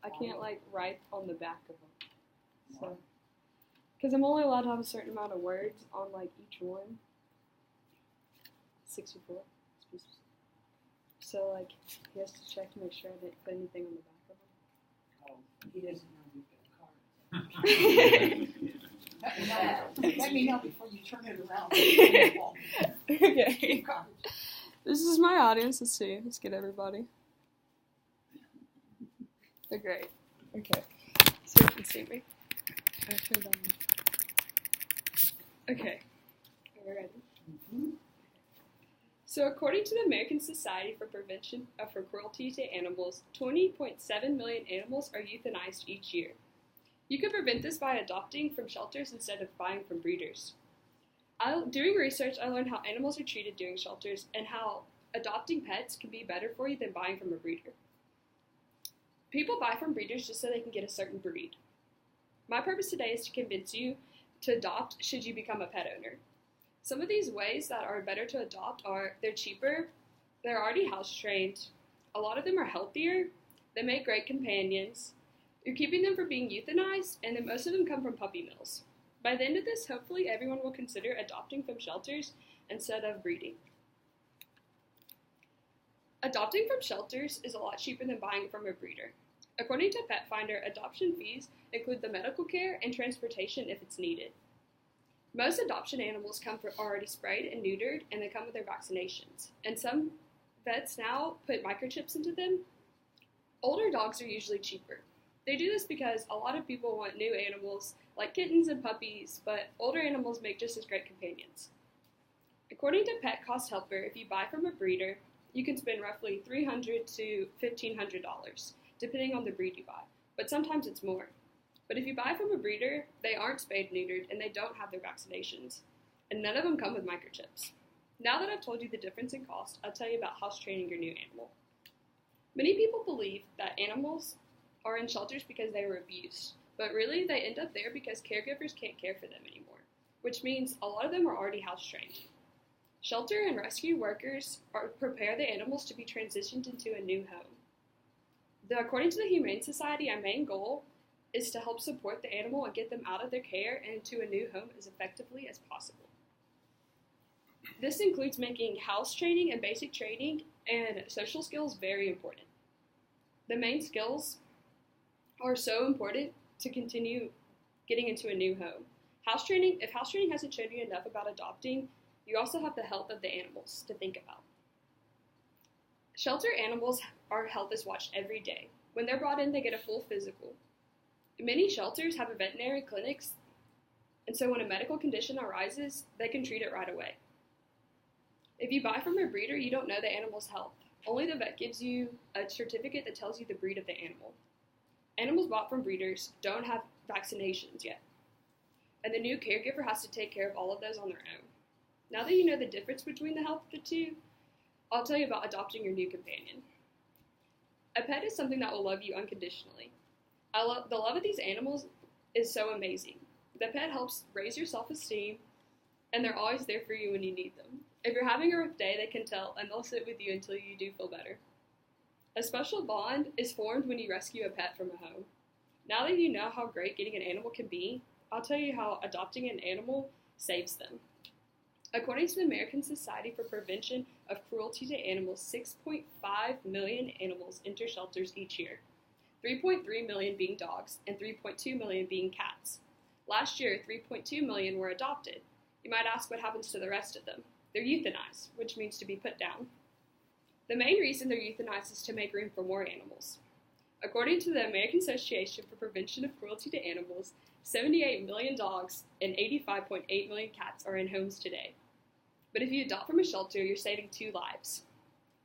I can't like write on the back of them. So, because I'm only allowed to have a certain amount of words on like each one. 64 species. So like he has to check to make sure I didn't put anything on the back of them. Oh, he doesn't know you've got cards. Let me know before you turn it around. Okay. This is my audience. Let's see. Let's get everybody. Oh, great. Okay. So you can see me. I turned on. Okay. Are we ready? Mm-hmm. So according to the American Society for Prevention of Cruelty to Animals, 20.7 million animals are euthanized each year. You can prevent this by adopting from shelters instead of buying from breeders. Doing research, I learned how animals are treated during shelters and how adopting pets can be better for you than buying from a breeder. People buy from breeders just so they can get a certain breed. My purpose today is to convince you to adopt should you become a pet owner. Some of these ways that are better to adopt are they're cheaper, they're already house trained, a lot of them are healthier, they make great companions, you're keeping them from being euthanized, and then most of them come from puppy mills. By the end of this, hopefully everyone will consider adopting from shelters instead of breeding. Adopting from shelters is a lot cheaper than buying from a breeder. According to Pet Finder, adoption fees include the medical care and transportation if it's needed. Most adoption animals come already sprayed and neutered, and they come with their vaccinations. And some vets now put microchips into them. Older dogs are usually cheaper. They do this because a lot of people want new animals like kittens and puppies, but older animals make just as great companions. According to Pet Cost Helper, if you buy from a breeder, you can spend roughly $300 to $1,500, depending on the breed you buy, but sometimes it's more. But if you buy from a breeder, they aren't spayed neutered and they don't have their vaccinations, and none of them come with microchips. Now that I've told you the difference in cost, I'll tell you about house training your new animal. Many people believe that animals are in shelters because they were abused, but really they end up there because caregivers can't care for them anymore, which means a lot of them are already house trained. Shelter and rescue workers prepare the animals to be transitioned into a new home. According to the Humane Society, our main goal is to help support the animal and get them out of their care and into a new home as effectively as possible. This includes making house training and basic training and social skills very important. The main skills are so important to continue getting into a new home. If house training hasn't shown you enough about adopting, you also have the health of the animals to think about. Shelter animals, our health is watched every day. When they're brought in, they get a full physical. Many shelters have veterinary clinics, and so when a medical condition arises, they can treat it right away. If you buy from a breeder, you don't know the animal's health. Only the vet gives you a certificate that tells you the breed of the animal. Animals bought from breeders don't have vaccinations yet, and the new caregiver has to take care of all of those on their own. Now that you know the difference between the health of the two, I'll tell you about adopting your new companion. A pet is something that will love you unconditionally. The love of these animals is so amazing. The pet helps raise your self-esteem, and they're always there for you when you need them. If you're having a rough day, they can tell, and they'll sit with you until you do feel better. A special bond is formed when you rescue a pet from a home. Now that you know how great getting an animal can be, I'll tell you how adopting an animal saves them. According to the American Society for Prevention of Cruelty to Animals, 6.5 million animals enter shelters each year, 3.3 million being dogs and 3.2 million being cats. Last year, 3.2 million were adopted. You might ask what happens to the rest of them. They're euthanized, which means to be put down. The main reason they're euthanized is to make room for more animals. According to the American Association for Prevention of Cruelty to Animals, 78 million dogs and 85.8 million cats are in homes today. But if you adopt from a shelter, you're saving 2 lives.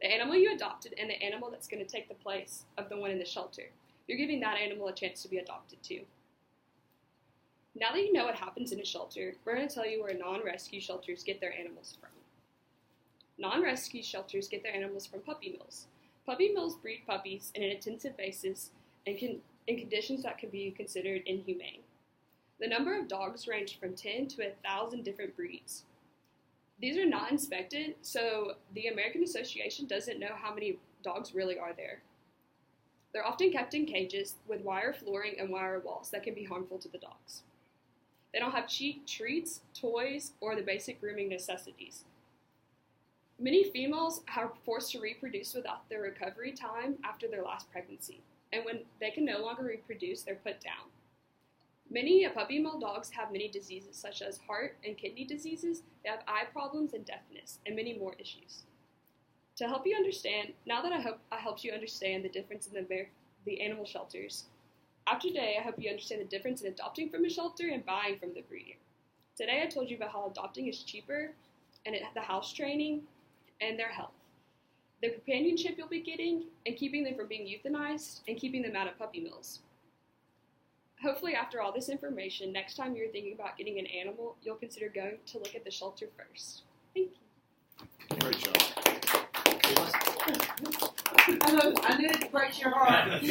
The animal you adopted and the animal that's going to take the place of the one in the shelter. You're giving that animal a chance to be adopted too. Now that you know what happens in a shelter, we're going to tell you where non-rescue shelters get their animals from. Non-rescue shelters get their animals from puppy mills. Puppy mills breed puppies on an intensive basis and in conditions that can be considered inhumane. The number of dogs range from 10 to 1,000 different breeds. These are not inspected, so the American Association doesn't know how many dogs really are there. They're often kept in cages with wire flooring and wire walls that can be harmful to the dogs. They don't have cheap treats, toys, or the basic grooming necessities. Many females are forced to reproduce without their recovery time after their last pregnancy, and when they can no longer reproduce, they're put down. Many puppy mill dogs have many diseases such as heart and kidney diseases, they have eye problems and deafness, and many more issues. To help you understand, now that I hope I helped you understand the difference in the animal shelters, after today I hope you understand the difference in adopting from a shelter and buying from the breeder. Today I told you about how adopting is cheaper, and the house training, and their health, the companionship you'll be getting, and keeping them from being euthanized, and keeping them out of puppy mills. Hopefully after all this information, next time you're thinking about getting an animal, you'll consider going to look at the shelter first. Thank you. Great job. I knew it breaks your heart.